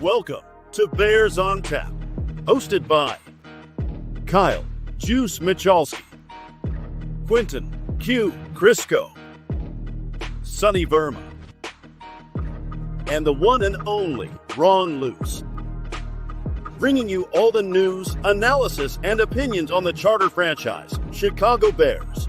Welcome to Bears on Tap, hosted by Kyle Juice Michalski, Quentin Q. Crisco, Sonny Verma, and the one and only Ron Luce. Bringing you all the news, analysis, and opinions on the charter franchise, Chicago Bears.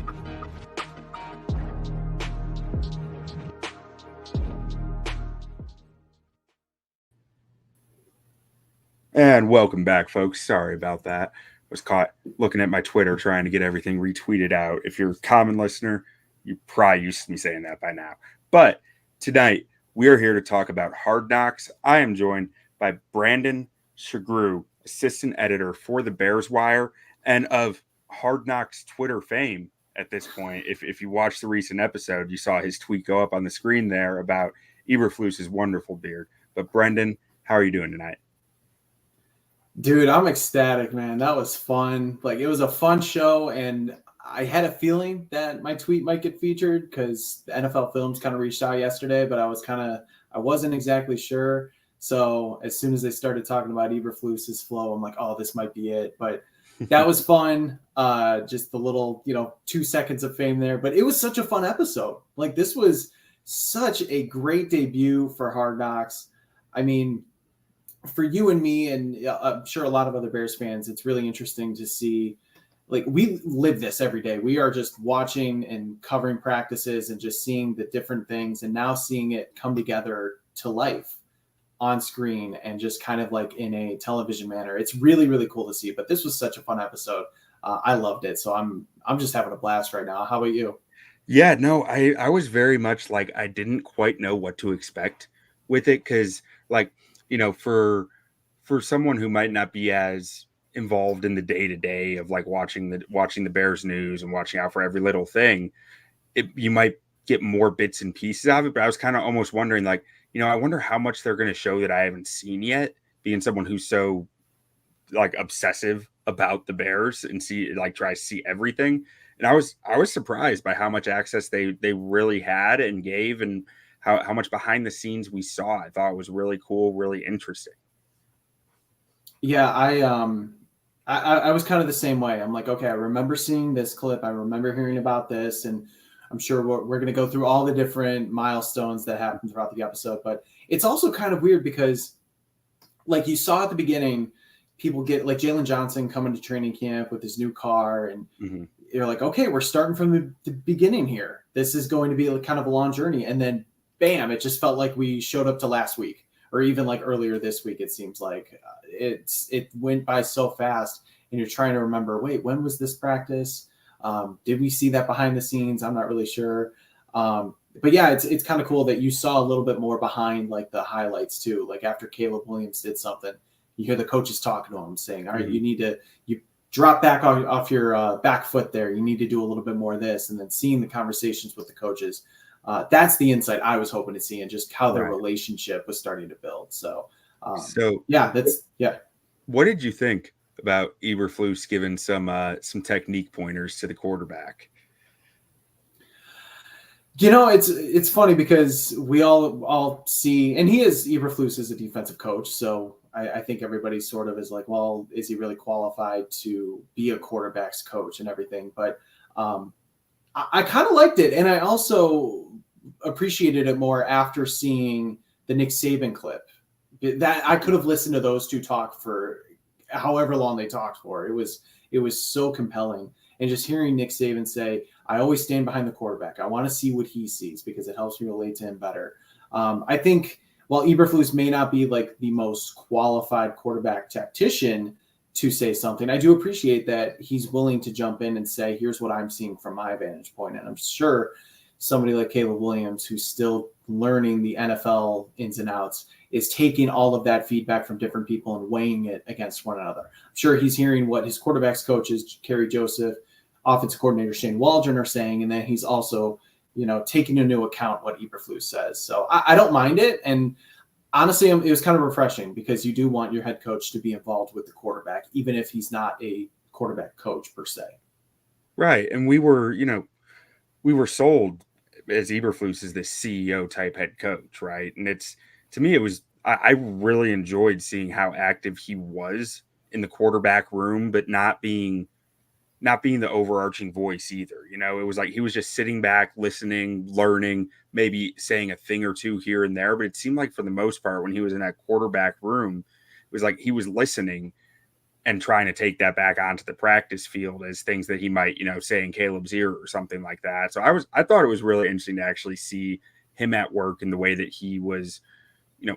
And welcome back, folks. Sorry about that. I was caught looking at my Twitter trying to get everything retweeted out. If you're a common listener, you probably used to me saying that by now. But tonight, we are here to talk about Hard Knocks. I am joined by Brendan Sugrue, assistant editor for the Bears Wire and of Hard Knocks Twitter fame at this point. If you watched the recent episode, you saw his tweet go up on the screen there about Eberflus's wonderful beard. But Brendan, how are you doing tonight? Dude, I'm ecstatic, man. That was fun. Like, it was a fun show, and I had a feeling that my tweet might get featured because the NFL Films kind of reached out yesterday, but I wasn't exactly sure. So as soon as they started talking about Eberflus's flow, I'm like, oh, this might be it. But that was fun. Just the little, 2 seconds of fame there. But it was such a fun episode. Like, this was such a great debut for Hard Knocks. I mean, for you and me, and I'm sure a lot of other Bears fans, it's really interesting to see, like, we live this every day. We are just watching and covering practices and just seeing the different things and now seeing it come together to life on screen and just kind of like in a television manner. It's really, really cool to see, but this was such a fun episode. I loved it. So I'm just having a blast right now. How about you? Yeah, no, I was very much like, I didn't quite know what to expect with it. Cause like, for someone who might not be as involved in the day to day of like watching the Bears news and watching out for every little thing, you might get more bits and pieces of it. But I was kind of almost wondering, like, I wonder how much they're going to show that I haven't seen yet, being someone who's so like obsessive about the Bears and try to see everything. And I was surprised by how much access they really had and gave, and how much behind the scenes we saw. I thought it was really cool, really interesting. Yeah, I was kind of the same way. I'm like, okay, I remember seeing this clip. I remember hearing about this, and I'm sure we're going to go through all the different milestones that happened throughout the episode. But it's also kind of weird because, like, you saw at the beginning, people get like Jalen Johnson coming to training camp with his new car, and you're like, okay, we're starting from the beginning here. This is going to be like kind of a long journey, and then bam, it just felt like we showed up to last week, or even like earlier this week. It seems like it went by so fast, and you're trying to remember, wait, when was this practice? Did we see that behind the scenes? I'm not really sure. But yeah, it's kind of cool that you saw a little bit more behind like the highlights too. Like after Caleb Williams did something, you hear the coaches talking to him saying, all right, you drop back off your back foot there. You need to do a little bit more of this. And then seeing the conversations with the coaches. That's the insight I was hoping to see, and just how their relationship was starting to build. So yeah. What did you think about Eberflus giving some technique pointers to the quarterback? It's funny because we all see, and Eberflus is a defensive coach, so I think everybody sort of is like, well, is he really qualified to be a quarterback's coach and everything? But I kind of liked it, and I also appreciated it more after seeing the Nick Saban clip. That I could have listened to those two talk for however long they talked for. It was so compelling, and just hearing Nick Saban say, "I always stand behind the quarterback. I want to see what he sees because it helps me relate to him better." I think while Eberflus may not be like the most qualified quarterback tactician to say something, I do appreciate that he's willing to jump in and say, here's what I'm seeing from my vantage point. And I'm sure somebody like Caleb Williams, who's still learning the NFL ins and outs, is taking all of that feedback from different people and weighing it against one another. I'm sure he's hearing what his quarterbacks coaches, Kerry Joseph, offensive coordinator Shane Waldron, are saying. And then he's also, taking into account what Eberflus says. So I don't mind it. And honestly, it was kind of refreshing because you do want your head coach to be involved with the quarterback, even if he's not a quarterback coach per se. Right. And we were sold as Eberflus is this CEO type head coach, right? And to me, it was I really enjoyed seeing how active he was in the quarterback room, but not being the overarching voice either. You know, it was like he was just sitting back, listening, learning, maybe saying a thing or two here and there. But it seemed like for the most part, when he was in that quarterback room, it was like he was listening and trying to take that back onto the practice field as things that he might, say in Caleb's ear or something like that. So I thought it was really interesting to actually see him at work in the way that he was,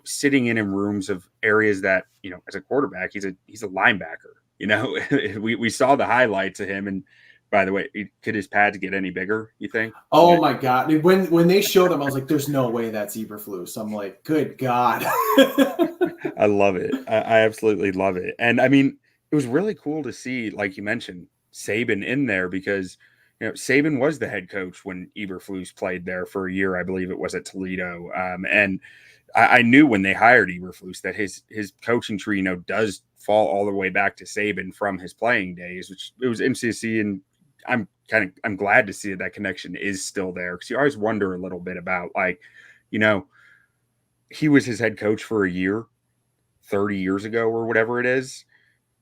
sitting in rooms of areas that, as a quarterback, he's a linebacker. We saw the highlights of him, and by the way, could his pads get any bigger, you think? Oh my God. When they showed him, I was like, there's no way that's Eberflus. I'm like, good God. I love it. I absolutely love it. And I mean, it was really cool to see, like you mentioned, Saban in there because, Saban was the head coach when Eberflus played there for a year. I believe it was at Toledo. And I knew when they hired Eberflus that his coaching tree, does fall all the way back to Saban from his playing days, which it was interesting to see. And I'm glad to see that connection is still there, because you always wonder a little bit about, like, he was his head coach for a year 30 years ago or whatever it is.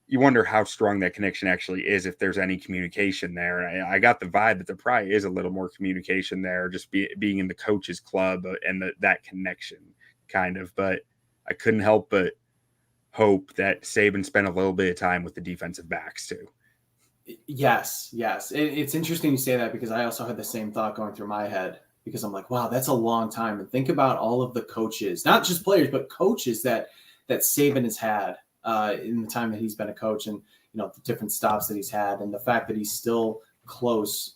You wonder how strong that connection actually is, if there's any communication there. And I got the vibe that there probably is a little more communication there, just being in the coaches club and that connection kind of. But I couldn't help but hope that Saban spent a little bit of time with the defensive backs too. Yes. It's interesting you say that, because I also had the same thought going through my head, because I'm like, wow, that's a long time. And think about all of the coaches, not just players, but coaches that Saban has had in the time that he's been a coach, and the different stops that he's had, and the fact that he's still close,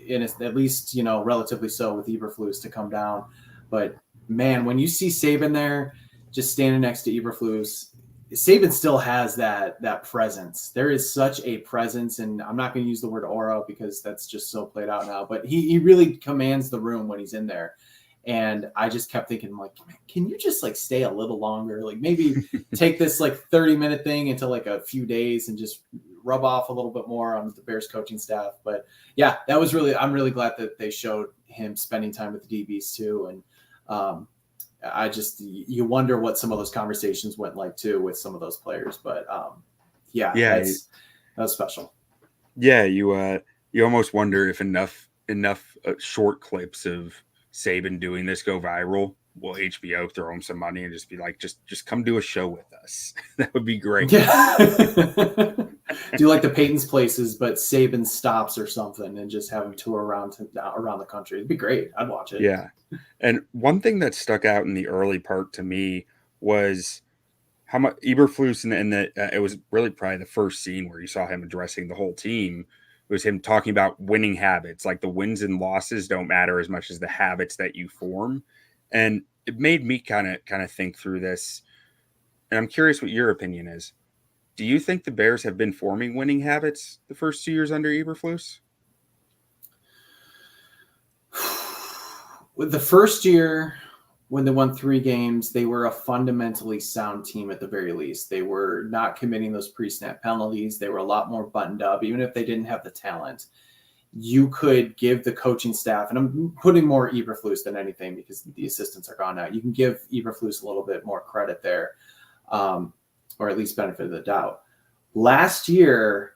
in at least relatively so, with Eberflus to come down. But man, when you see Saban there just standing next to Eberflus, Saban still has that presence. There is such a presence, and I'm not going to use the word aura because that's just so played out now, but he really commands the room when he's in there. And I just kept thinking, like, can you just like stay a little longer? Like maybe take this like 30-minute thing into like a few days and just rub off a little bit more on the Bears coaching staff. But yeah, I'm really glad that they showed him spending time with the DBs too. And you wonder what some of those conversations went like too with some of those players. But that was special. Yeah. You almost wonder if enough short clips of Saban doing this go viral, will HBO throw him some money and just be like, just come do a show with us? That would be great. Yeah. Do like the Peyton's Places, but Saban stops or something, and just have him tour around the country. It'd be great. I'd watch it. Yeah. And one thing that stuck out in the early part to me was how much Eberflus, and it was really probably the first scene where you saw him addressing the whole team. It was him talking about winning habits, like the wins and losses don't matter as much as the habits that you form. And it made me kind of think through this. And I'm curious what your opinion is. Do you think the Bears have been forming winning habits the first 2 years under Eberflus? With the first year, when they won 3 games, they were a fundamentally sound team at the very least. They were not committing those pre-snap penalties. They were a lot more buttoned up, even if they didn't have the talent. You could give the coaching staff, and I'm putting more Eberflus than anything because the assistants are gone now. You can give Eberflus a little bit more credit there, or at least benefit of the doubt. Last year,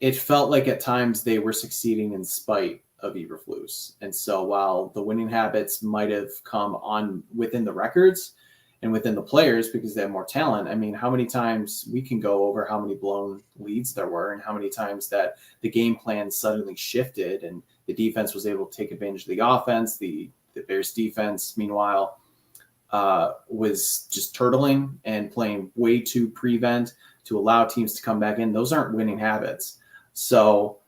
it felt like at times they were succeeding in spite of Eberflus. And so while the winning habits might have come on within the records and within the players because they have more talent, I mean, how many times we can go over how many blown leads there were, and how many times that the game plan suddenly shifted and the defense was able to take advantage of the offense. The Bears defense, meanwhile, was just turtling and playing way too prevent to allow teams to come back in. Those aren't winning habits. So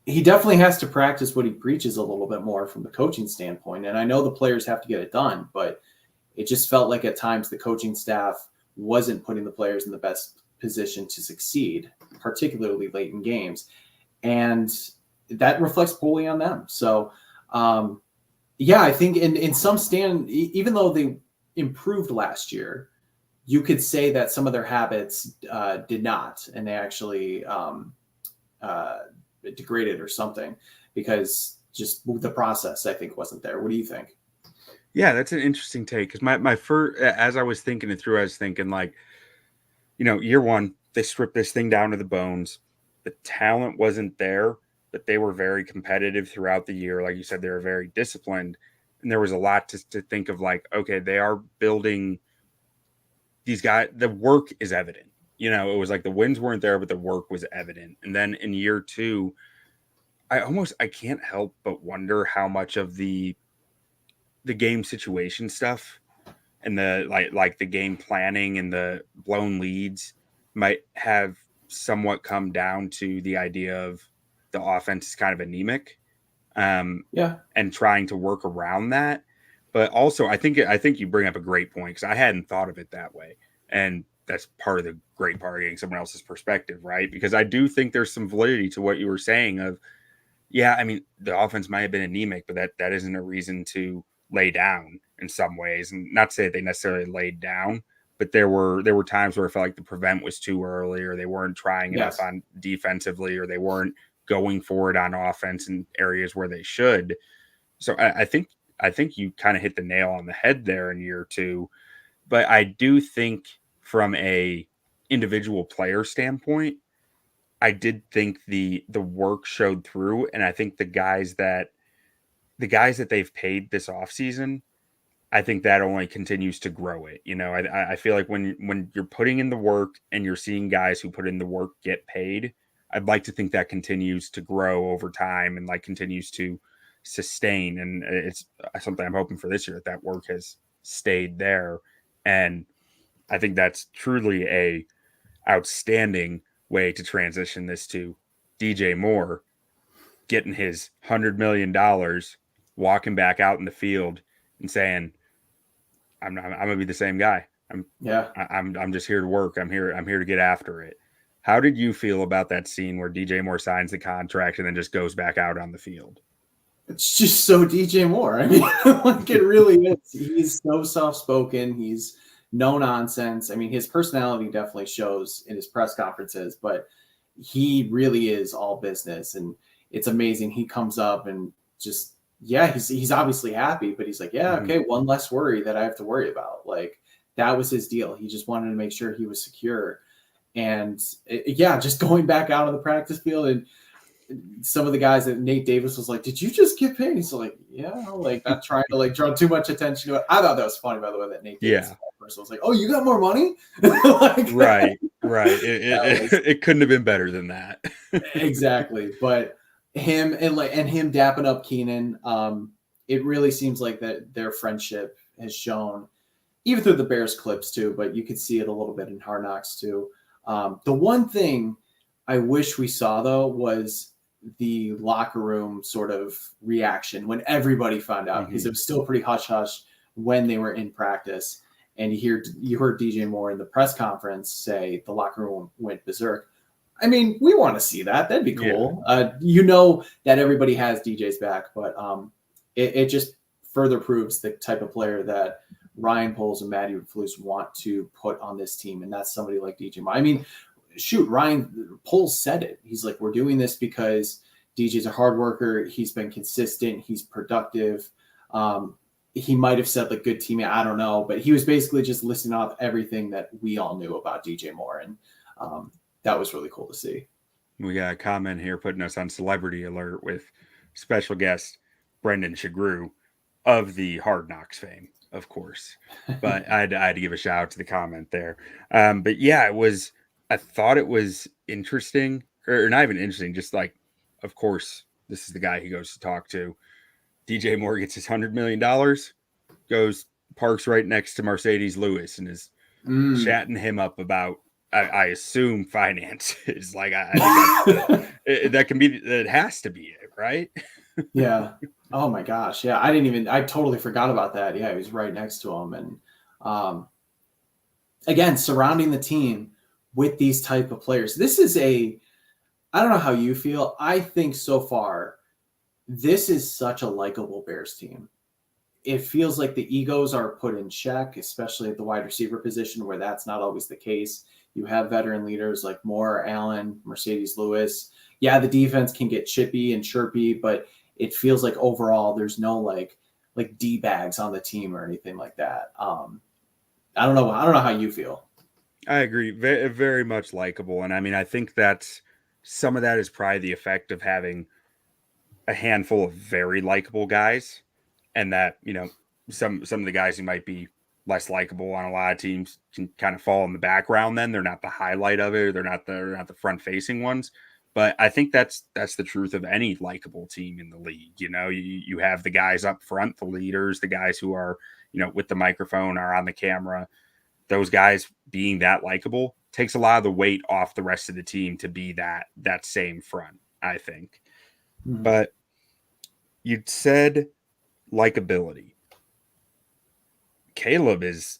he definitely has to practice what he preaches a little bit more from the coaching standpoint. And I know the players have to get it done, but it just felt like at times the coaching staff wasn't putting the players in the best position to succeed, particularly late in games. And that reflects poorly on them. So, I think in some even though they improved last year, you could say that some of their habits did not, and they actually degraded or something, because just the process, I think, wasn't there. What do you think? Yeah, that's an interesting take because my first, as I was thinking it through, I was thinking like, year one, they stripped this thing down to the bones. The talent wasn't there, but they were very competitive throughout the year. Like you said, they were very disciplined. And there was a lot to think of like, okay, they are building these guys. The work is evident. It was like the wins weren't there, but the work was evident. And then in year two, I can't help but wonder how much of the game situation stuff and the like the game planning and the blown leads might have somewhat come down to the idea of the offense is kind of anemic, and trying to work around that. But also, I think you bring up a great point because I hadn't thought of it that way, and that's part of the great part of getting someone else's perspective, right? Because I do think there's some validity to what you were saying of, yeah, I mean, the offense might have been anemic, but that isn't a reason to lay down in some ways. And not to say they necessarily laid down, but there were times where I felt like the prevent was too early, or they weren't trying enough on defensively, or they weren't going for it on offense in areas where they should. So I think you kind of hit the nail on the head there in year two. But I do think from a individual player standpoint, I did think the work showed through, and I think the guys that they've paid this offseason, I think that only continues to grow it. I feel like when you're putting in the work and you're seeing guys who put in the work get paid, I'd like to think that continues to grow over time and like continues to sustain. And it's something I'm hoping for this year, that work has stayed there. And I think that's truly a outstanding way to transition this to DJ Moore getting his $100 million, walking back out in the field and saying, I'm gonna be the same guy. I'm just here to work. I'm here to get after it. How did you feel about that scene where DJ Moore signs the contract and then just goes back out on the field? It's just so DJ Moore. I mean, like it really is. He's so soft-spoken. He's no nonsense. I mean, his personality definitely shows in his press conferences, but he really is all business. And it's amazing. He comes up and just, he's obviously happy, but he's like, okay, one less worry that I have to worry about. Like that was his deal. He just wanted to make sure he was secure. And just going back out on the practice field, and some of the guys that Nate Davis was like, did you just get paid? He's like, like not trying to like draw too much attention to it. I thought that was funny, by the way, that Nate Davis was like, oh, you got more money? Like, right. It couldn't have been better than that. Exactly. But him and him dapping up Keenan, it really seems like that their friendship has shown even through the Bears clips too, but you could see it a little bit in Hard Knocks too. The one thing I wish we saw though was the locker room sort of reaction when everybody found out, because it was still pretty hush hush when they were in practice. And you heard DJ Moore in the press conference say the locker room went berserk. I mean, we want to see that. That'd be cool. Yeah. That everybody has DJ's back, but it just further proves the type of player that Ryan Poles and Matt Eberflus want to put on this team, and that's somebody like DJ Moore. I mean, shoot, Ryan Poles said it. He's like, we're doing this because DJ's a hard worker. He's been consistent. He's productive. He might have said like good teammate. I don't know, but he was basically just listing off everything that we all knew about DJ Moore. And that was really cool to see. We got a comment here putting us on celebrity alert with special guest Brendan Sugrue of the Hard Knocks fame, of course. But I had to give a shout out to the comment there. But yeah, I thought it was interesting, or not even interesting, just like, of course, this is the guy he goes to talk to. DJ Moore gets his $100 million, goes parks right next to Mercedes Lewis and is chatting him up about, I assume, finances. Like, I think that can be, it has to be it, right? Yeah. Oh my gosh. Yeah. I totally forgot about that. Yeah. He was right next to him. And again, surrounding the team with these type of players. This is I don't know how you feel. I think so far, this is such a likable Bears team. It feels like the egos are put in check, especially at the wide receiver position, where that's not always the case. You have veteran leaders like Moore, Allen, Mercedes Lewis. Yeah, the defense can get chippy and chirpy, but it feels like overall there's no like like D-bags on the team or anything like that. I don't know how you feel. I agree. Very, very much likable. And I mean, I think that's some of that is probably the effect of having a handful of very likable guys, and that, some of the guys who might be less likable on a lot of teams can kind of fall in the background. Then they're not the highlight of it, or they're not the front facing ones. But I think that's the truth of any likable team in the league. You have the guys up front, the leaders, the guys who are, with the microphone or on the camera. Those guys being that likable takes a lot of the weight off the rest of the team to be that same front, I think. Mm-hmm. But you said likability. Caleb is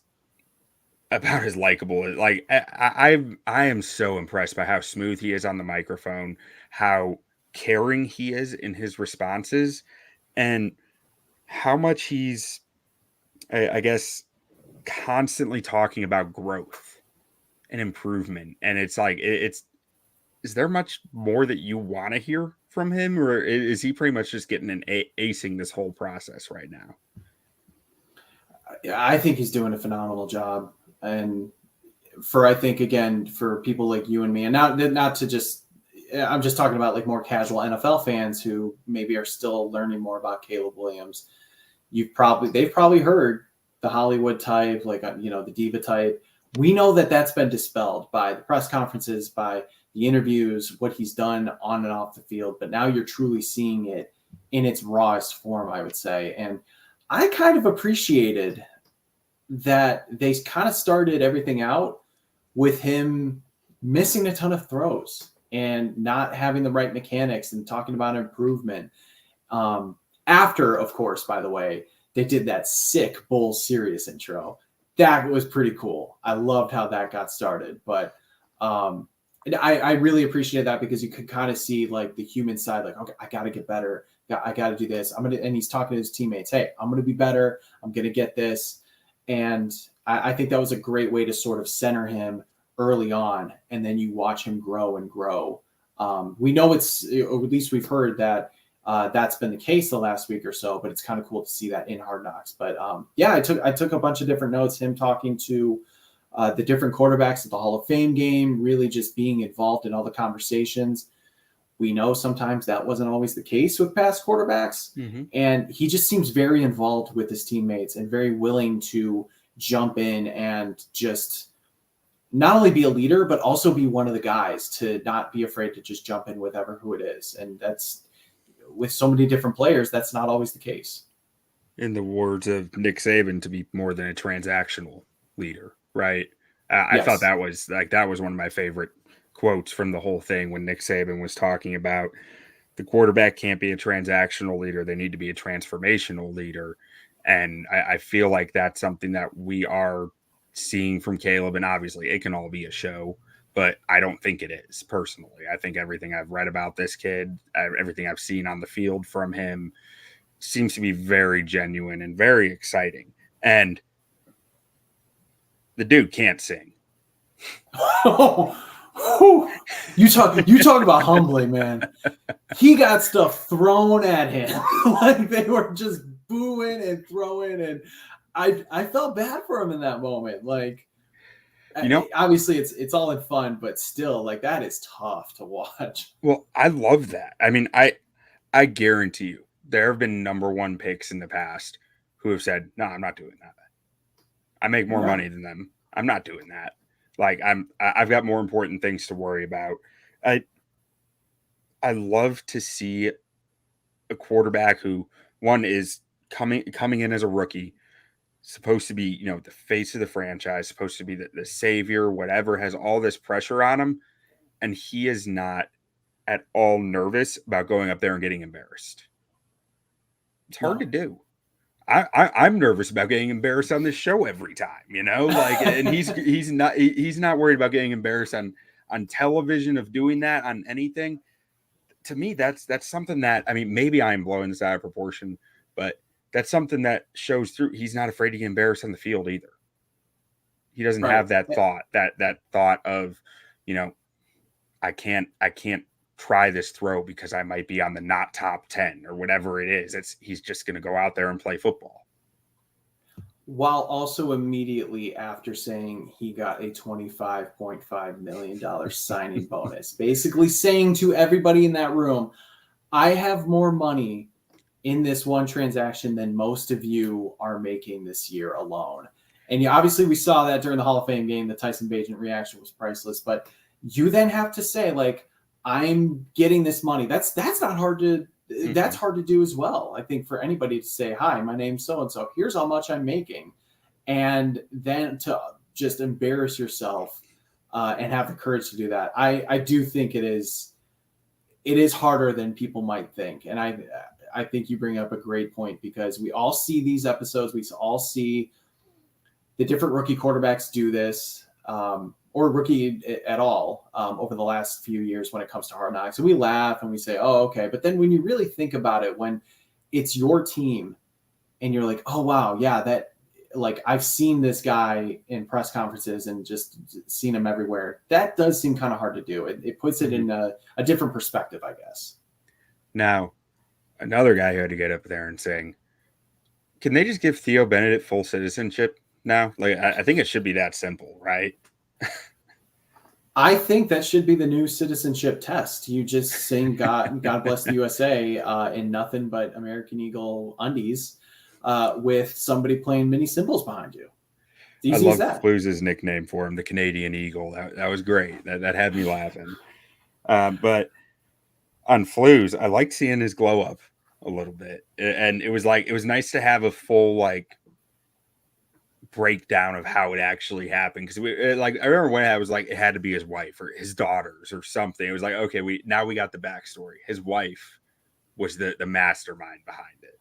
about as likable. Like, I am so impressed by how smooth he is on the microphone, how caring he is in his responses, and how much he's, I guess, constantly talking about growth and improvement. And it's like, is there much more that you want to hear from him, or is he pretty much just getting acing this whole process right now? I think he's doing a phenomenal job. And I think, again, for people like you and me, and not to just, I'm just talking about like more casual NFL fans who maybe are still learning more about Caleb Williams. They've probably heard the Hollywood type, like, the diva type. We know that that's been dispelled by the press conferences, by the interviews, what he's done on and off the field. But now you're truly seeing it in its rawest form, I would say. And I kind of appreciated that they kind of started everything out with him missing a ton of throws and not having the right mechanics, and talking about improvement. After, of course, by the way, they did that sick Bull Serious intro. That was pretty cool. I loved how that got started. But I really appreciated that, because you could kind of see like the human side, like, okay, I got to get better. I got to do this. And he's talking to his teammates. Hey, I'm going to be better. I'm going to get this. And I think that was a great way to sort of center him early on. And then you watch him grow and grow. We know or at least we've heard that that's been the case the last week or so, but it's kind of cool to see that in Hard Knocks. But I took a bunch of different notes, him talking to the different quarterbacks at the Hall of Fame game, really just being involved in all the conversations. We know sometimes that wasn't always the case with past quarterbacks. Mm-hmm. And he just seems very involved with his teammates and very willing to jump in and just not only be a leader, but also be one of the guys, to not be afraid to just jump in with who it is. And that's, with so many different players, that's not always the case. In the words of Nick Saban, to be more than a transactional leader, right? I thought that was one of my favorite quotes from the whole thing, when Nick Saban was talking about the quarterback can't be a transactional leader. They need to be a transformational leader. And I feel like that's something that we are seeing from Caleb. And obviously it can all be a show, but I don't think it is, personally. I think everything I've read about this kid, everything I've seen on the field from him, seems to be very genuine and very exciting. And the dude can't sing. You talk about humbling, man. He got stuff thrown at him. Like, they were just booing and throwing, and I felt bad for him in that moment. Like, obviously it's all in fun, but still, like, that is tough to watch. Well, I love that. I mean, I guarantee you there have been number one picks in the past who have said, no, I'm not doing that. I make more money than them. I'm not doing that. Like, I've got more important things to worry about. I love to see a quarterback who, one, is coming in as a rookie, supposed to be, the face of the franchise, supposed to be the savior, whatever, has all this pressure on him, and he is not at all nervous about going up there and getting embarrassed. It's hard to do. I'm nervous about getting embarrassed on this show every time, and he's not worried about getting embarrassed on television, of doing that on anything. To me, that's something that, I mean, maybe I'm blowing this out of proportion, but that's something that shows through. He's not afraid to get embarrassed on the field either. He doesn't have that thought, that thought of, I can't try this throw because I might be on the not top 10 or whatever it is. He's just going to go out there and play football. While also immediately after saying he got a $25.5 million signing bonus, basically saying to everybody in that room, I have more money in this one transaction than most of you are making this year alone. And obviously we saw that during the Hall of Fame game. The Tyson Bagent reaction was priceless, but you then have to say, like, I'm getting this money. That's not hard to that's hard to do as well. I think for anybody to say, hi, my name's so-and-so, here's how much I'm making. And then to just embarrass yourself and have the courage to do that. I do think it is harder than people might think. And I think you bring up a great point, because we all see these episodes. We all see the different rookie quarterbacks do this, or rookie at all, over the last few years when it comes to Hard Knocks. And we laugh and we say, oh, okay. But then when you really think about it, when it's your team and you're like, oh, wow, yeah, that, like, I've seen this guy in press conferences and just seen him everywhere. That does seem kind of hard to do. It puts it in a different perspective, I guess. Now, another guy who had to get up there and sing, can they just give Theo Bennett full citizenship now? Like, I think it should be that simple, right? I think that should be the new citizenship test. You just sing God Bless the USA in nothing but American Eagle undies with somebody playing mini cymbals behind you. I love Fluz's nickname for him, the Canadian Eagle. That was great. That had me laughing. But on Fluz, I liked seeing his glow up a little bit. And it was nice to have a full, like, breakdown of how it actually happened, because I remember when I was like, it had to be his wife or his daughters or something. It was like, okay, we got the backstory. His wife was the mastermind behind it,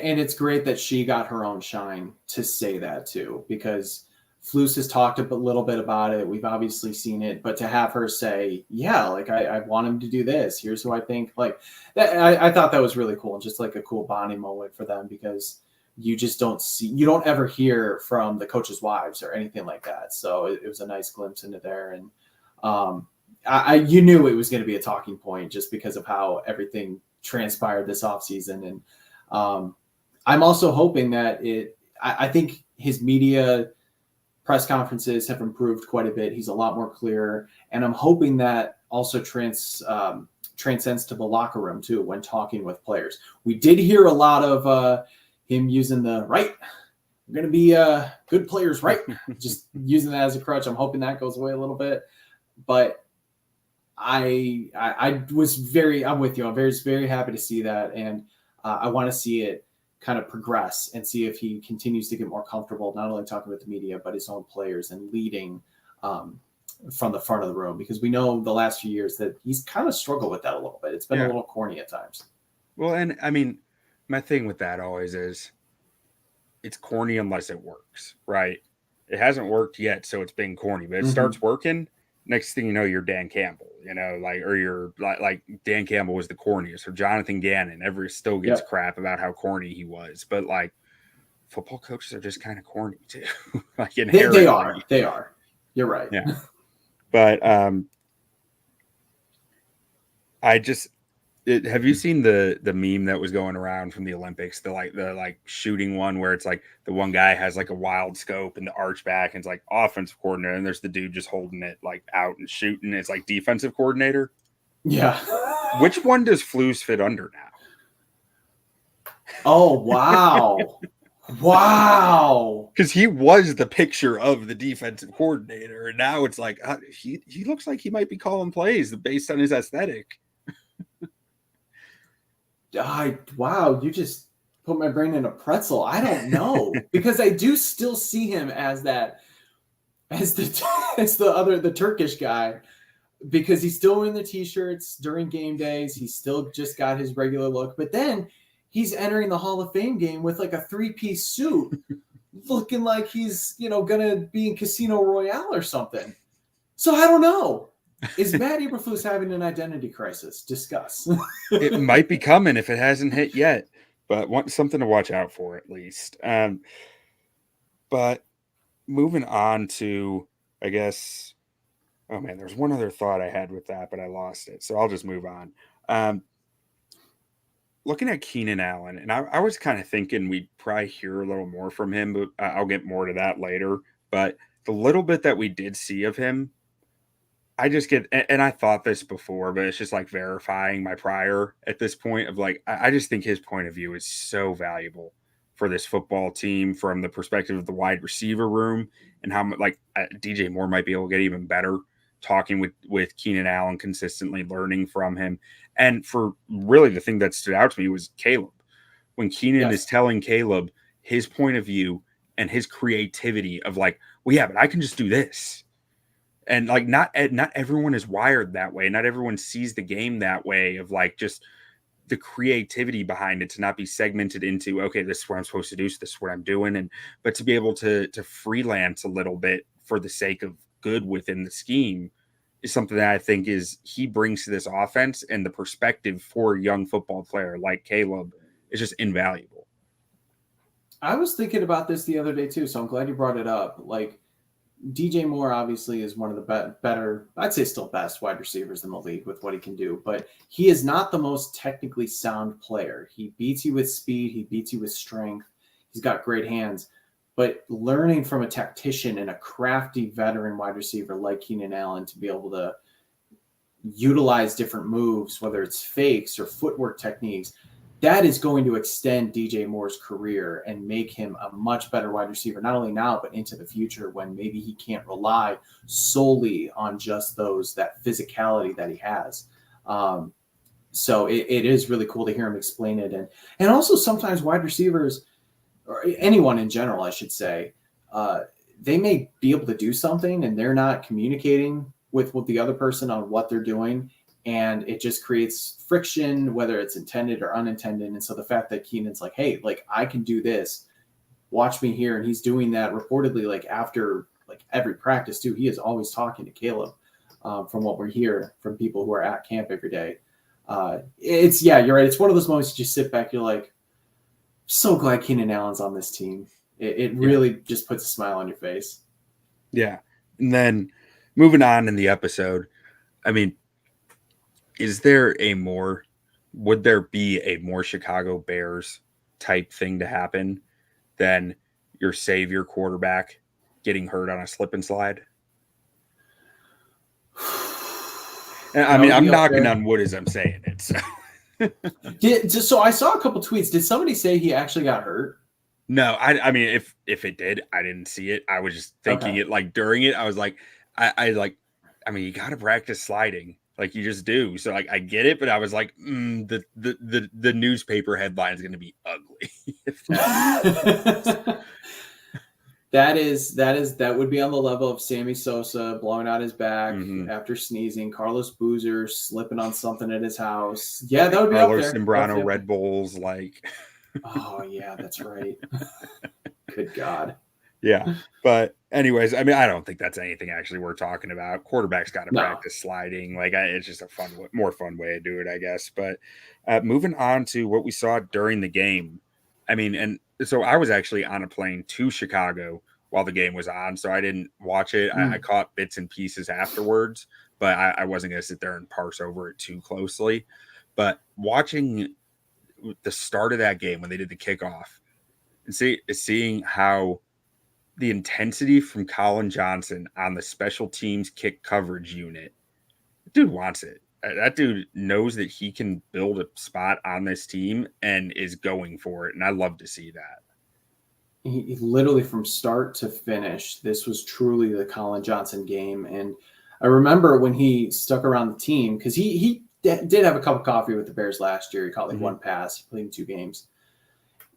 and it's great that she got her own shine to say that too, because Flus has talked a little bit about it. We've obviously seen it, but to have her say, yeah, like, I want him to do this, here's who I think, like that, I thought that was really cool, and just like a cool bonding moment for them, because you just you don't ever hear from the coaches' wives or anything like that. So it was a nice glimpse into there. And you knew it was going to be a talking point just because of how everything transpired this offseason. And I'm also hoping that I think his media press conferences have improved quite a bit. He's a lot more clear. And I'm hoping that also transcends to the locker room too, when talking with players. We did hear a lot of him using the right. We're going to be good players, right? Just using that as a crutch. I'm hoping that goes away a little bit. But I was I'm with you. I'm very, very happy to see that. And I want to see it kind of progress and see if he continues to get more comfortable, not only talking with the media, but his own players and leading from the front of the room. Because we know the last few years that he's kind of struggled with that a little bit. It's been a little corny at times. Well, and I mean, my thing with that always is it's corny unless it works, right? It hasn't worked yet, so it's been corny, but it starts working. Next thing you know, you're Dan Campbell, or you're like Dan Campbell was the corniest, or Jonathan Gannon. Still gets crap about how corny he was, but like football coaches are just kind of corny too. Like they are. You're right. Yeah. But have you seen the meme that was going around from the Olympics, the shooting one where it's like the one guy has like a wild scope and the arch back and it's like offensive coordinator, and there's the dude just holding it like out and shooting. It's like defensive coordinator. Yeah. Which one does Flus fit under now? Oh, wow. Wow. Because he was the picture of the defensive coordinator, and now it's like he looks like he might be calling plays based on his aesthetic. Wow, you just put my brain in a pretzel. I don't know, because I do still see him as the Turkish guy, because he's still wearing the t-shirts during game days. He's still just got his regular look, but then he's entering the Hall of Fame game with like a 3-piece suit, looking like he's gonna be in Casino Royale or something. So I don't know. Is Matt Eberflus having an identity crisis? Discuss. It might be coming if it hasn't hit yet, but want something to watch out for at least. But moving on to, I guess, Oh man, there's one other thought I had with that, but I lost it. So I'll just move on. Looking at Keenan Allen, and I was kind of thinking we'd probably hear a little more from him, but I'll get more to that later. But the little bit that we did see of him, I just get, and I thought this before, but it's just like verifying my prior at this point of like, I just think his point of view is so valuable for this football team from the perspective of the wide receiver room and how like DJ Moore might be able to get even better talking with Keenan Allen consistently, learning from him. And for really the thing that stood out to me was Caleb. When Keenan is telling Caleb his point of view and his creativity of like, well, yeah, but I can just do this. And like not everyone is wired that way. Not everyone sees the game that way of like just the creativity behind it to not be segmented into, okay, this is what I'm supposed to do, so this is what I'm doing. But to be able to freelance a little bit for the sake of good within the scheme is something that I think he brings to this offense, and the perspective for a young football player like Caleb is just invaluable. I was thinking about this the other day too, so I'm glad you brought it up. Like, DJ Moore obviously is one of the better, I'd say still best wide receivers in the league with what he can do, but he is not the most technically sound player. He beats you with speed. He beats you with strength. He's got great hands, but learning from a tactician and a crafty veteran wide receiver like Keenan Allen to be able to utilize different moves, whether it's fakes or footwork techniques, that is going to extend DJ Moore's career and make him a much better wide receiver, not only now, but into the future when maybe he can't rely solely on just that physicality that he has. So it is really cool to hear him explain it. And also sometimes wide receivers, or anyone in general, I should say, they may be able to do something and they're not communicating with the other person on what they're doing. And it just creates friction, whether it's intended or unintended. And so the fact that Keenan's like, hey, like I can do this, watch me here. And he's doing that reportedly, like after like every practice too. He is always talking to Caleb from what we're hearing from people who are at camp every day. You're right. It's one of those moments you just sit back. You're like, so glad Keenan Allen's on this team. It really just puts a smile on your face. Yeah. And then moving on in the episode, I mean, would there be a more Chicago Bears type thing to happen than your savior quarterback getting hurt on a slip and slide? And, I mean, I'm knocking on wood as I'm saying it. So I saw a couple tweets. Did somebody say he actually got hurt? No, I mean, if it did, I didn't see it. I was just thinking it like during it. I was like, I mean, you got to practice sliding. Like you just do. So like I get it, but I was like, the newspaper headline is going to be ugly. That would be on the level of Sammy Sosa blowing out his back after sneezing, Carlos Boozer slipping on something at his house. Yeah, that would be Carlos up there. Zambrano Red Bulls, like. Oh yeah, that's right. Good God. Yeah, but anyways, I mean, I don't think that's anything actually we're talking about. Quarterback's got to practice sliding. Like, it's just a more fun way to do it, I guess. But moving on to what we saw during the game. I mean, and so I was actually on a plane to Chicago while the game was on, so I didn't watch it. I caught bits and pieces afterwards, but I wasn't going to sit there and parse over it too closely. But watching the start of that game when they did the kickoff and seeing how the intensity from Colin Johnson on the special teams kick coverage unit, dude wants it. That dude knows that he can build a spot on this team and is going for it. And I love to see that. He literally from start to finish, this was truly the Colin Johnson game. And I remember when he stuck around the team, because he did have a cup of coffee with the Bears last year. He caught like one pass. He played in 2 games.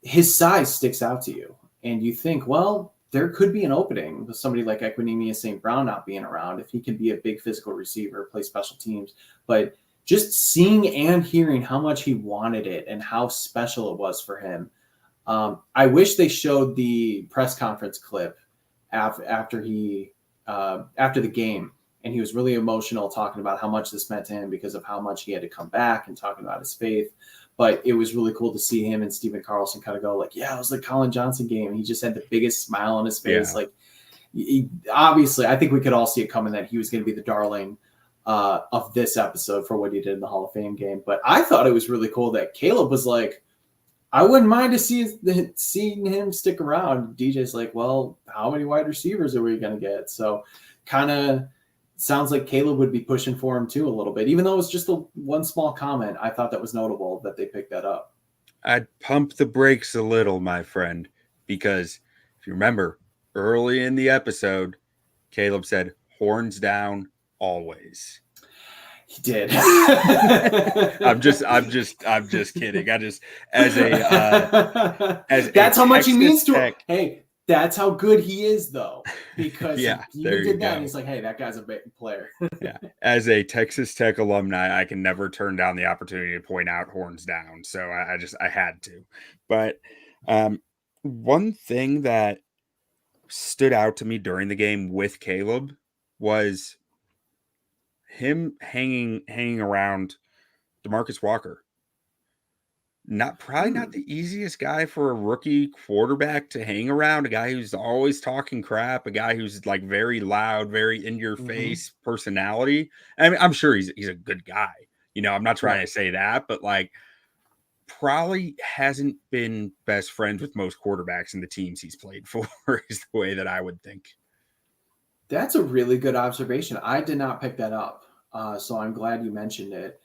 His size sticks out to you. And you think, well, there could be an opening with somebody like Equanimeous St. Brown not being around if he can be a big physical receiver, play special teams. But just seeing and hearing how much he wanted it and how special it was for him. I wish they showed the press conference clip after the game. And he was really emotional talking about how much this meant to him because of how much he had to come back and talking about his faith. But it was really cool to see him and Stephen Carlson kind of go like, yeah, it was the Colin Johnson game. And he just had the biggest smile on his face. Yeah. Like obviously, I think we could all see it coming that he was going to be the darling of this episode for what he did in the Hall of Fame game. But I thought it was really cool that Caleb was like, I wouldn't mind to seeing him stick around. DJ's like, well, how many wide receivers are we going to get? So kind of sounds like Caleb would be pushing for him too a little bit. Even though it was just one small comment, I thought that was notable that they picked that up. I'd pump the brakes a little, my friend, because if you remember early in the episode, Caleb said, horns down always. He did. I'm just kidding. I just as that's how much he means to him. Hey, that's how good he is, though, because yeah, he did that. And he's like, hey, that guy's a big player. Yeah, as a Texas Tech alumni, I can never turn down the opportunity to point out horns down. So I had to. But one thing that stood out to me during the game with Caleb was him hanging around DeMarcus Walker. Probably not the easiest guy for a rookie quarterback to hang around, a guy who's always talking crap, a guy who's like very loud, very in your face personality. I mean, I'm sure he's a good guy. You know, I'm not trying to say that, but like probably hasn't been best friends with most quarterbacks in the teams he's played for is the way that I would think. That's a really good observation. I did not pick that up. So I'm glad you mentioned it.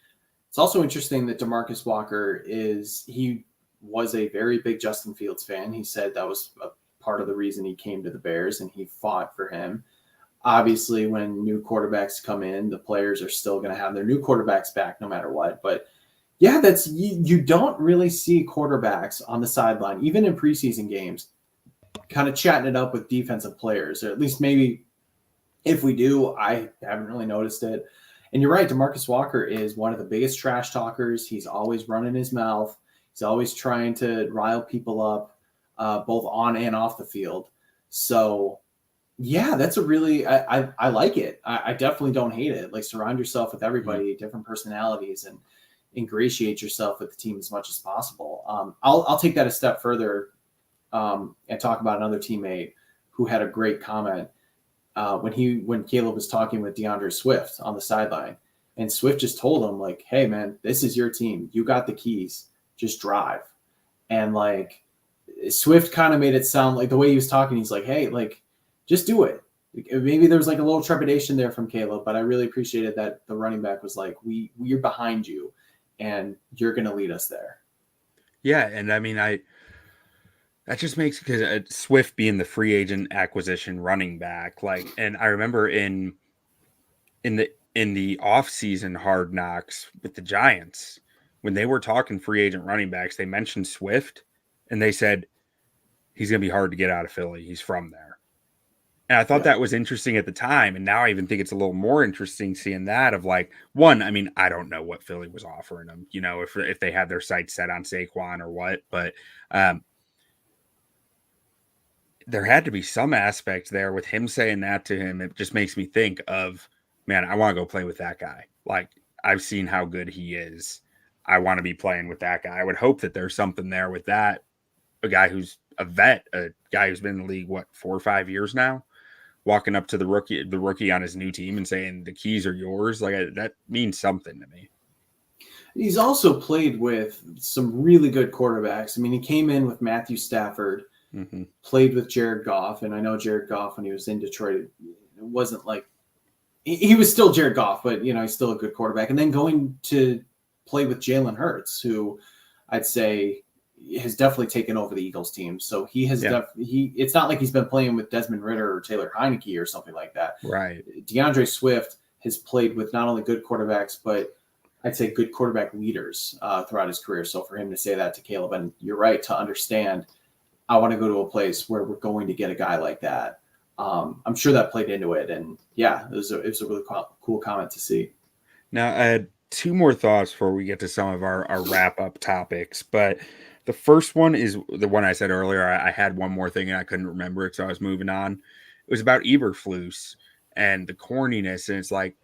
It's also interesting that DeMarcus Walker he was a very big Justin Fields fan. He said that was a part of the reason he came to the Bears and he fought for him. Obviously, when new quarterbacks come in, the players are still going to have their new quarterbacks back no matter what. But yeah, you don't really see quarterbacks on the sideline, even in preseason games, kind of chatting it up with defensive players, or at least maybe if we do, I haven't really noticed it. And you're right, DeMarcus Walker is one of the biggest trash talkers. He's always running his mouth. He's always trying to rile people up, both on and off the field. So, yeah, that's a really I like it. I definitely don't hate it. Like, surround yourself with everybody, different personalities, and ingratiate yourself with the team as much as possible. I'll take that a step further and talk about another teammate who had a great comment. When Caleb was talking with DeAndre Swift on the sideline, and Swift just told him, like, hey man, this is your team. You got the keys, just drive. And like Swift kind of made it sound like the way he was talking, he's like, hey, like, just do it. Maybe there was like a little trepidation there from Caleb, but I really appreciated that the running back was like, we're behind you and you're going to lead us there. Yeah. And I mean, that just makes, because Swift being the free agent acquisition running back, like, and I remember in the off-season Hard Knocks with the Giants, when they were talking free agent running backs, they mentioned Swift, and they said he's going to be hard to get out of Philly. He's from there. And I thought that was interesting at the time, and now I even think it's a little more interesting seeing that of like, one, I mean, I don't know what Philly was offering him, you know, if they had their sights set on Saquon or what, but there had to be some aspect there with him saying that to him. It just makes me think of, man, I want to go play with that guy. Like, I've seen how good he is. I want to be playing with that guy. I would hope that there's something there with that. A guy who's a vet, a guy who's been in the league, 4 or 5 years now, walking up to the rookie on his new team and saying the keys are yours. Like, that means something to me. He's also played with some really good quarterbacks. I mean, he came in with Matthew Stafford, played with Jared Goff. And I know Jared Goff, when he was in Detroit, it wasn't like he was still Jared Goff, but you know, he's still a good quarterback. And then going to play with Jalen Hurts, who I'd say has definitely taken over the Eagles team. So he has it's not like he's been playing with Desmond Ridder or Taylor Heineke or something like that. Right. DeAndre Swift has played with not only good quarterbacks, but I'd say good quarterback leaders throughout his career. So for him to say that to Caleb, and you're right to understand, I want to go to a place where we're going to get a guy like that. I'm sure that played into it. And yeah, it was a really cool comment to see. Now, I had 2 more thoughts before we get to some of our wrap-up topics. But the first one is the one I said earlier. I had one more thing and I couldn't remember it, so I was moving on. It was about Eberflus and the corniness. And it's like,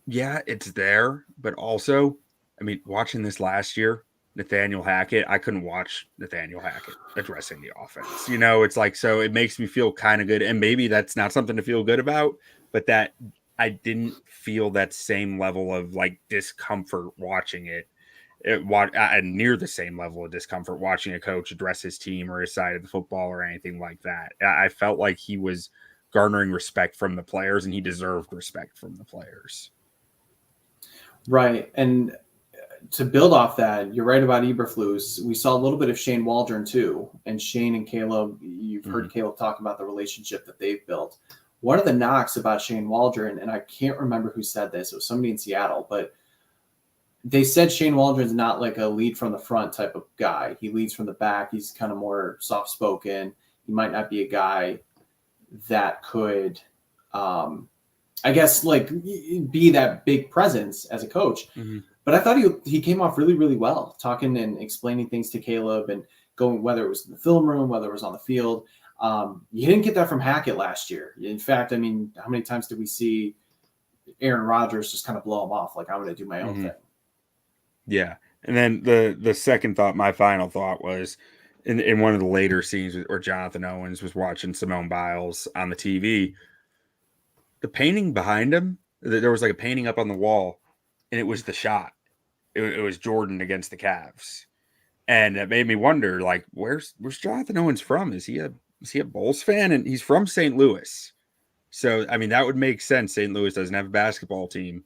yeah, it's there. But also, I mean, watching this last year, Nathaniel Hackett, I couldn't watch Nathaniel Hackett addressing the offense. You know, it's like, so it makes me feel kind of good. And maybe that's not something to feel good about, but that I didn't feel that same level of like discomfort watching it. Near the same level of discomfort watching a coach address his team or his side of the football or anything like that. I felt like he was garnering respect from the players, and he deserved respect from the players. Right. And to build off that, you're right about Eberflus. We saw a little bit of Shane Waldron too. And Shane and Caleb, you've heard Caleb talk about the relationship that they've built. One of the knocks about Shane Waldron, and I can't remember who said this, it was somebody in Seattle, but they said Shane Waldron's not like a lead from the front type of guy. He leads from the back. He's kind of more soft-spoken. He might not be a guy that could, I guess, like be that big presence as a coach. Mm-hmm. But I thought he came off really, really well, talking and explaining things to Caleb and going, whether it was in the film room, whether it was on the field. You didn't get that from Hackett last year. In fact, I mean, how many times did we see Aaron Rodgers just kind of blow him off? Like, I'm going to do my own thing. Yeah. And then the second thought, my final thought was in one of the later scenes where Jonathan Owens was watching Simone Biles on the TV, the painting behind him, there was like a painting up on the wall, and it was the shot. It was Jordan against the Cavs. And it made me wonder, like, where's Jonathan Owens from? Is he a Bulls fan? And he's from St. Louis. So, I mean, that would make sense. St. Louis doesn't have a basketball team.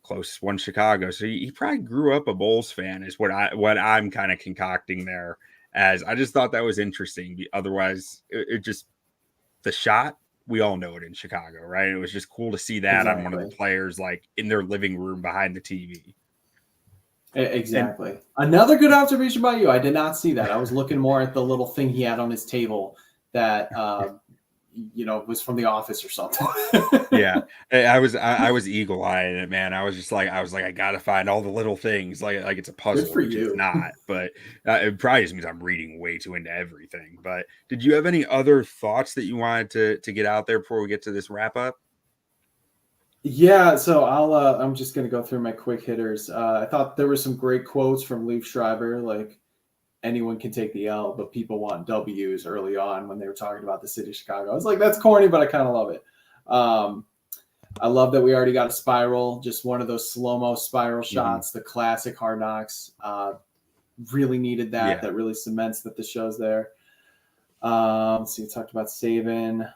Closest one, Chicago. So he probably grew up a Bulls fan is what I'm kind of concocting there. As I just thought that was interesting. Otherwise, it just, the shot, we all know it in Chicago, right? It was just cool to see that on one of the players, like in their living room behind the TV. Exactly. And another good observation by you. I did not see that. I was looking more at the little thing he had on his table that, was from The Office or something. Yeah. I was eagle-eyeing it, man. I was like, I got to find all the little things like it's a puzzle. Good for you. It's not, but it probably just means I'm reading way too into everything. But did you have any other thoughts that you wanted to get out there before we get to this wrap up? Yeah, so I'm just gonna go through my quick hitters. I thought there were some great quotes from Leif Schreiber, like anyone can take the L, but people want W's early on when they were talking about the city of Chicago. I was like, that's corny, but I kind of love it. I love that we already got a spiral, just one of those slow-mo spiral shots, the classic Hard Knocks. Really needed that. Yeah. That really cements that the show's there. So you talked about Saban.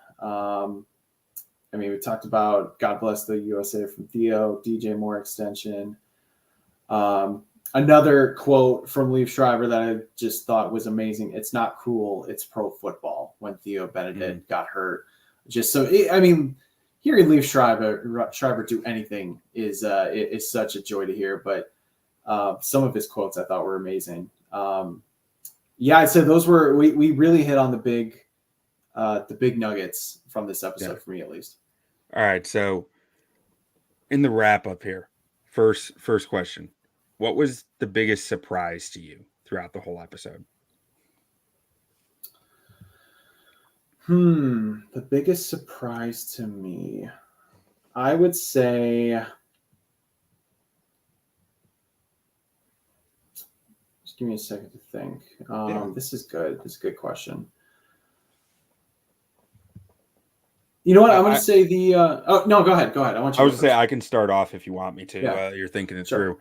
We talked about God Bless the USA from Theo, DJ Moore extension. Another quote from Leif Schreiber that I just thought was amazing. It's not cool. It's pro football when Theo Benedict got hurt. Just so, hearing Leif Schreiber do anything is such a joy to hear. But some of his quotes I thought were amazing. I'd say those were, we really hit on the big nuggets from this episode for me, at least. All right. So in the wrap up here, first question, what was the biggest surprise to you throughout the whole episode? The biggest surprise to me, I would say, just give me a second to think. This is good. This is a good question. You know what? I'm going to say the. No, go ahead. I want you. I was going to say I can start off if you want me to. Yeah. You're thinking it through.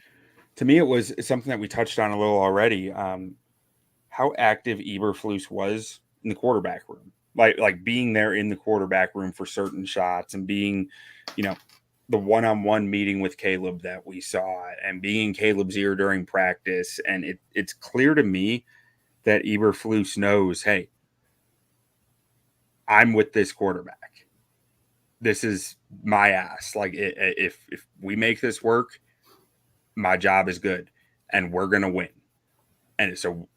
To me, it's something that we touched on a little already. How active Eberflus was in the quarterback room, like being there in the quarterback room for certain shots and being, the one-on-one meeting with Caleb that we saw and being in Caleb's ear during practice. And it's clear to me that Eberflus knows, hey, I'm with this quarterback. This is my ass. Like if we make this work, my job is good and we're going to win. And so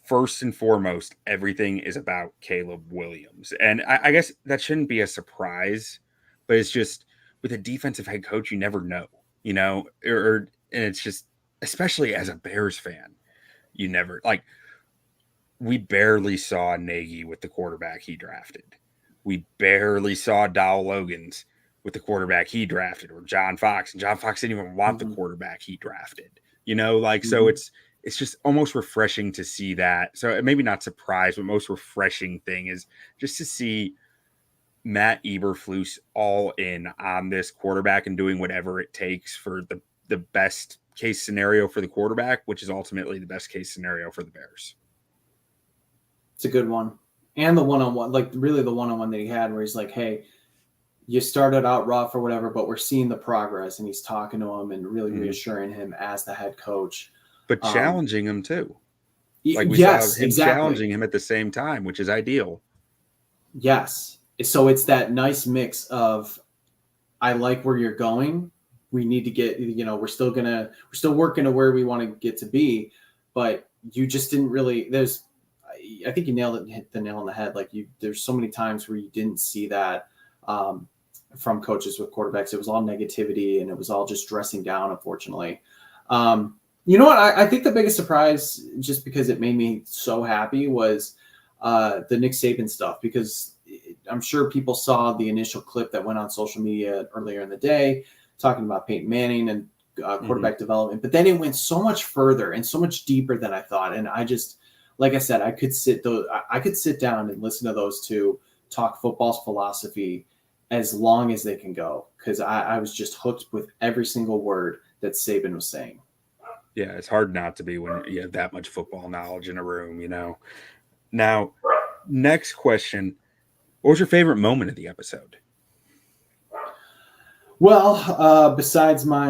first and foremost, everything is about Caleb Williams. And I guess that shouldn't be a surprise, but it's just with a defensive head coach, you never know, and it's just, especially as a Bears fan, you never, like, we barely saw Nagy with the quarterback he drafted. We barely saw Dowell Logans with the quarterback he drafted, or John Fox. And John Fox didn't even want the quarterback he drafted. So it's it's just almost refreshing to see that. So maybe not surprised, but most refreshing thing is just to see Matt Eberflus all in on this quarterback and doing whatever it takes for the best case scenario for the quarterback, which is ultimately the best case scenario for the Bears. It's a good one. And the one-on-one, like really the one-on-one that he had where he's like, hey, you started out rough or whatever, but we're seeing the progress, and he's talking to him and really reassuring him as the head coach. But challenging him too. Like we yes, saw him exactly. challenging him at the same time, which is ideal. Yes. So it's that nice mix of, I like where you're going. We need to get, we're still working to where we want to get to be, but you just didn't really, I think you nailed it, hit the nail on the head. Like there's so many times where you didn't see that from coaches with quarterbacks. It was all negativity and it was all just dressing down, unfortunately. You know what? I think the biggest surprise, just because it made me so happy, was the Nick Saban stuff, because I'm sure people saw the initial clip that went on social media earlier in the day talking about Peyton Manning and quarterback development, but then it went so much further and so much deeper than I thought. And I just, like I said, I could sit down and listen to those two talk football's philosophy as long as they can go, because I was just hooked with every single word that Saban was saying. Yeah, it's hard not to be when you have that much football knowledge in a room, Now, next question. What was your favorite moment of the episode? Well, besides my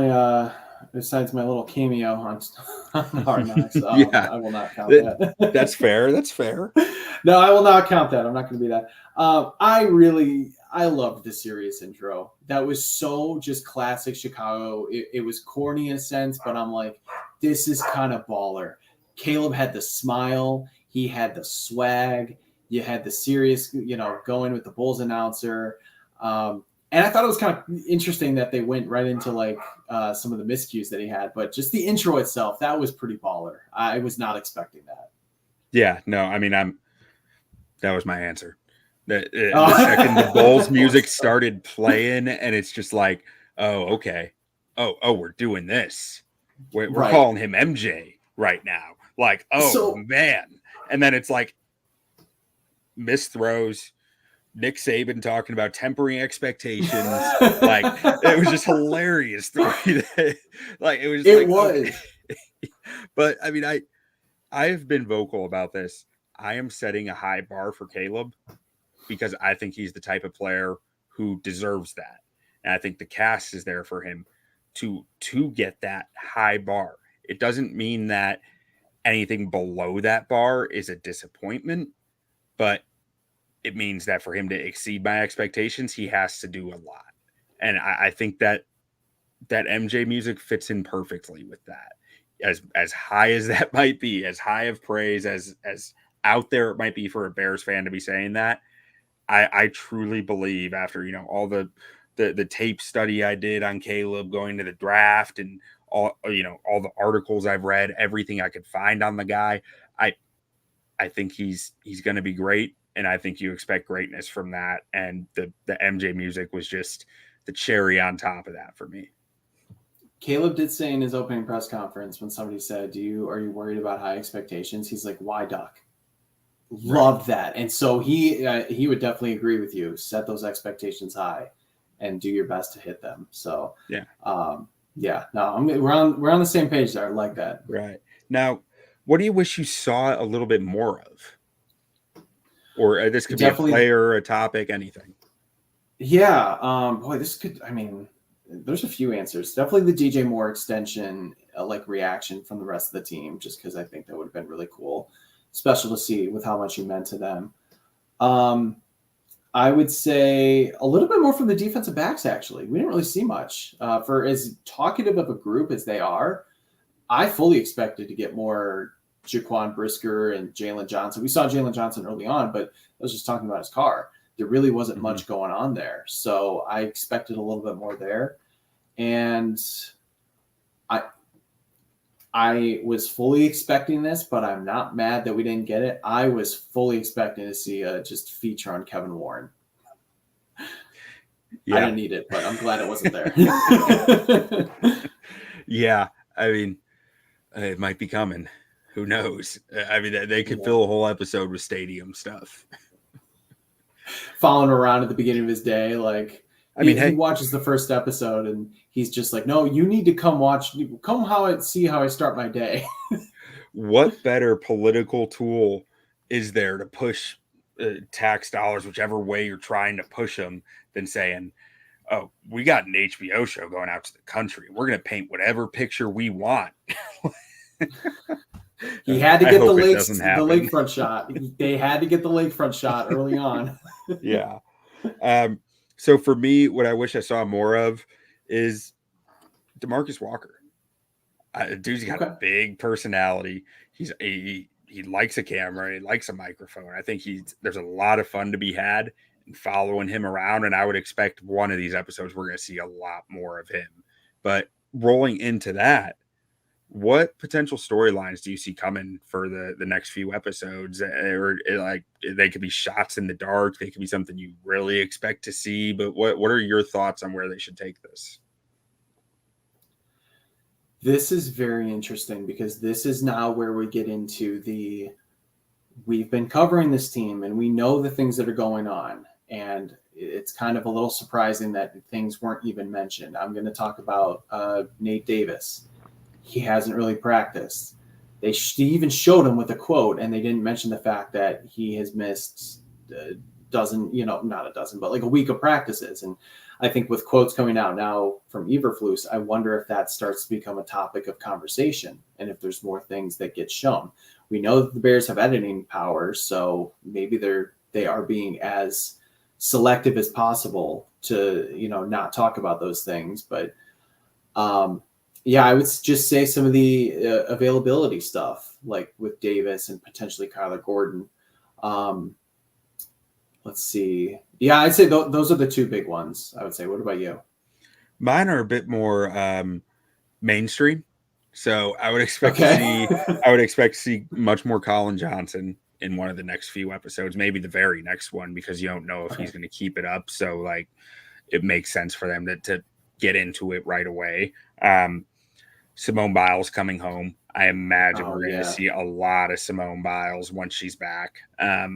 little cameo on Hard Knocks, Yeah, I will not count that. That's fair. That's fair. No, I will not count that. I'm not going to be that. I loved the serious intro. That was so just classic Chicago. It was corny in a sense, but I'm like, this is kind of baller. Caleb had the smile. He had the swag. You had the serious, going with the Bulls announcer. And I thought it was kind of interesting that they went right into some of the miscues that he had, but just the intro itself, that was pretty baller. I was not expecting that. Yeah, no, I mean, that was my answer. The second the Bulls music started playing, and it's just like, oh, okay. Oh, we're doing this. We're Right. calling him MJ right now. Like, man. And then it's like missed throws, Nick Saban talking about tempering expectations. Like, it was just hilarious. It was. But I mean, I've been vocal about this. I am setting a high bar for Caleb because I think he's the type of player who deserves that. And I think the cast is there for him to get that high bar. It doesn't mean that anything below that bar is a disappointment, but it means that for him to exceed my expectations, he has to do a lot. And I think that MJ music fits in perfectly with that. As high as that might be, as high of praise, as out there it might be for a Bears fan to be saying that, I truly believe after, all the tape study I did on Caleb going to the draft and all the articles I've read, everything I could find on the guy, I think he's going to be great. And I think you expect greatness from that. And the MJ music was just the cherry on top of that for me. Caleb did say in his opening press conference when somebody said, are you worried about high expectations? He's like, why, Doc? Love that. And so he would definitely agree with you. Set those expectations high and do your best to hit them. So yeah. We're on the same page there. I like that. Right. Now, what do you wish you saw a little bit more of? Or this could definitely be a player, a topic, anything. Yeah. There's a few answers. Definitely the DJ Moore extension, reaction from the rest of the team, just because I think that would have been really cool. Special to see with how much he meant to them. I would say a little bit more from the defensive backs, actually. We didn't really see much. For as talkative of a group as they are, I fully expected to get more Jaquan Brisker and Jalen Johnson. We saw Jalen Johnson early on, but I was just talking about his car. There really wasn't much going on there. So I expected a little bit more there. And I was fully expecting this, but I'm not mad that we didn't get it. I was fully expecting to see a just feature on Kevin Warren. Yeah. I didn't need it, but I'm glad it wasn't there. Yeah. I mean, it might be coming. who knows? I mean, they could Yeah. fill a whole episode with stadium stuff. Following around at the beginning of his day, like he Hey, watches the first episode and he's just like, "No, you need to come see how I start my day." what better political tool is there to push tax dollars, whichever way you're trying to push them, than saying, "Oh, we got an HBO show going out to the country. We're going to paint whatever picture we want." He had to get the lakefront shot. They had to get the lakefront shot early on. Yeah. So for me, what I wish I saw more of is DeMarcus Walker. Dude's got a big personality. He likes a camera. He likes a microphone. I think there's a lot of fun to be had in following him around. And I would expect one of these episodes, we're going to see a lot more of him. But rolling into that, what potential storylines do you see coming for the next few episodes? Or like they could be shots in the dark. They could be something you really expect to see. But what are your thoughts on where they should take this? This is very interesting because this is now where we get into we've been covering this team and we know the things that are going on. And it's kind of a little surprising that things weren't even mentioned. I'm going to talk about Nate Davis. He hasn't really practiced. They even showed him with a quote, and they didn't mention the fact that he has missed a dozen, not a dozen, but like a week of practices. And I think with quotes coming out now from Eberflus, I wonder if that starts to become a topic of conversation and if there's more things that get shown. We know that the Bears have editing powers, so maybe they are being as selective as possible to, not talk about those things. But yeah, I would just say some of the availability stuff, like with Davis and potentially Kyler Gordon. Let's see. Yeah, I'd say those are the two big ones, I would say. What about you? Mine are a bit more mainstream. So I would expect to see much more Colin Johnson in one of the next few episodes, maybe the very next one, because you don't know if he's going to keep it up. So like it makes sense for them to get into it right away. Simone Biles coming home. I imagine we're going to see a lot of Simone Biles once she's back. I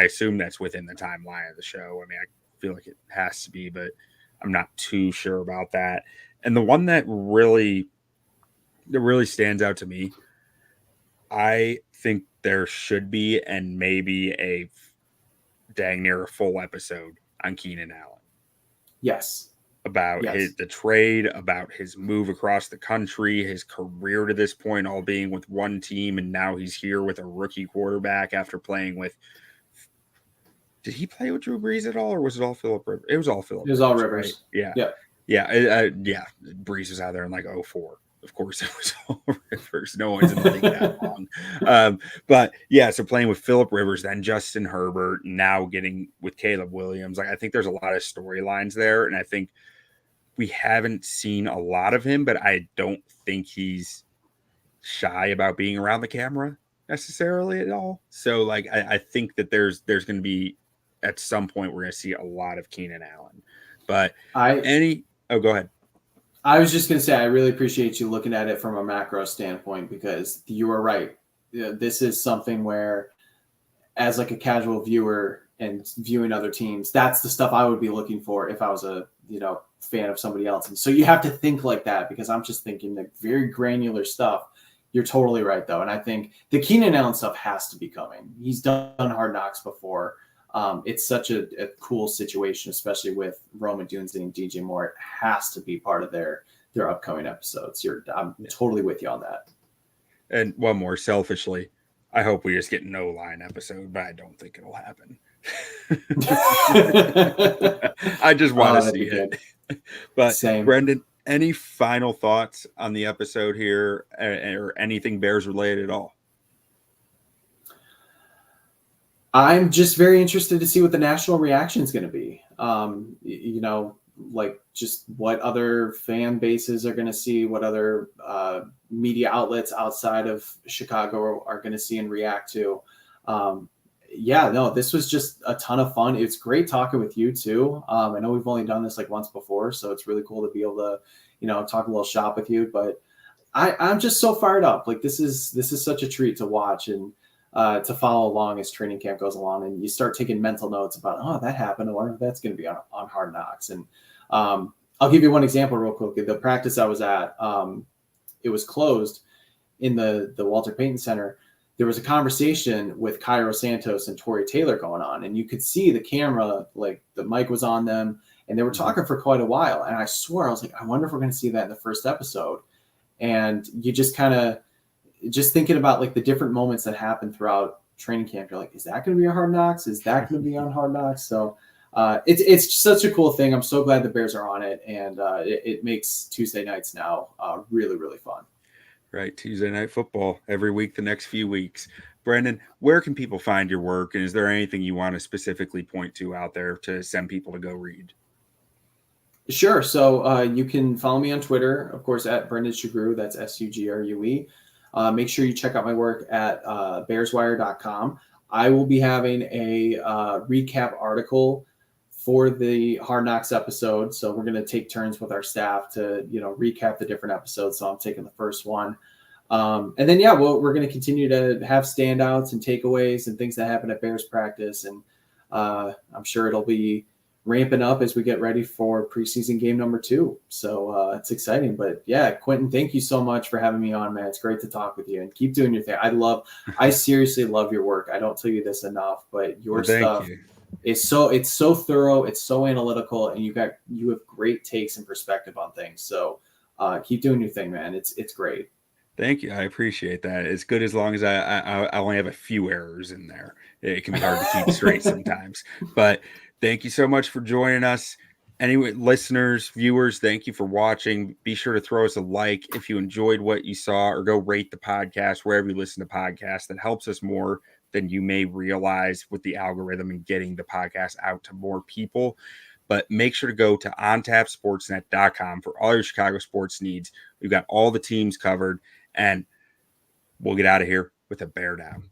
assume that's within the timeline of the show. I mean, I feel like it has to be, but I'm not too sure about that. And the one that really stands out to me, I think there should be, and maybe a dang near a full episode on Keenan Allen. Yes. About the trade, about his move across the country, his career to this point, all being with one team, and now he's here with a rookie quarterback after playing with. Did he play with Drew Brees at all, or was it all Philip Rivers? It was all Philip. It was all Rivers. Right? Yeah. Brees was out there in like 2004. Of course, it was all Rivers. No one's in the league that long. But yeah, so playing with Philip Rivers, then Justin Herbert, now getting with Caleb Williams. Like I think there's a lot of storylines there, and I think we haven't seen a lot of him, but I don't think he's shy about being around the camera necessarily at all. So like I think that there's going to be at some point we're going to see a lot of Keenan Allen. But go ahead. I was just going to say I really appreciate you looking at it from a macro standpoint because you are right. This is something where, as like a casual viewer and viewing other teams, that's the stuff I would be looking for if I was a fan of somebody else. And so you have to think like that because I'm just thinking like very granular stuff. You're totally right though, and I think the Keenan Allen stuff has to be coming. He's done Hard Knocks before. It's such a cool situation, especially with Roman Dunze and DJ Moore. It has to be part of their upcoming episodes. I'm totally with you on that. And one more, selfishly, I hope we just get an O-line episode, but I don't think it'll happen. I just want to see it. But same. Brendan, any final thoughts on the episode here or anything Bears related at all? I'm just very interested to see what the national reaction is going to be. Like just what other fan bases are going to see, what other media outlets outside of Chicago are going to see and react to. This was just a ton of fun. It's great talking with you too. I know we've only done this like once before, so it's really cool to be able to, talk a little shop with you, but I'm just so fired up. Like this is such a treat to watch and to follow along as training camp goes along, and you start taking mental notes about, oh, that happened. I wonder if that's going to be on Hard Knocks. And I'll give you one example real quick. The practice I was at, it was closed in the Walter Payton Center. There was a conversation with Cairo Santos and Torrey Taylor going on, and you could see the camera, like the mic was on them, and they were talking for quite a while. And I swore, I was like, I wonder if we're going to see that in the first episode. And you just kind of just thinking about like the different moments that happen throughout training camp. You're like, is that going to be on Hard Knocks? Is that going to be on Hard Knocks? So it's such a cool thing. I'm so glad the Bears are on it, and it makes Tuesday nights now really, really fun. Right. Tuesday Night Football every week, the next few weeks. Brendan, where can people find your work? And is there anything you want to specifically point to out there to send people to go read? Sure. So you can follow me on Twitter, of course, at Brendan Sugrue. That's Sugrue. Make sure you check out my work at bearswire.com. I will be having a recap article for the Hard Knocks episode. So we're going to take turns with our staff to, recap the different episodes. So I'm taking the first one. And then, we're going to continue to have standouts and takeaways and things that happen at Bears practice. And I'm sure it'll be ramping up as we get ready for preseason game number 2. So it's exciting. But yeah, Quentin, thank you so much for having me on, man. It's great to talk with you, and keep doing your thing. I seriously love your work. I don't tell you this enough, but your stuff is it's so thorough, it's so analytical, and you have great takes and perspective on things. So keep doing your thing, man. It's great. Thank you. I appreciate that. It's good as long as I only have a few errors in there. It can be hard to keep straight sometimes, but thank you so much for joining us. Anyway, listeners, viewers, thank you for watching. Be sure to throw us a like if you enjoyed what you saw, or go rate the podcast wherever you listen to podcasts. That helps us more than you may realize with the algorithm and getting the podcast out to more people. But make sure to go to ontapsportsnet.com for all your Chicago sports needs. We've got all the teams covered, and we'll get out of here with a bear down.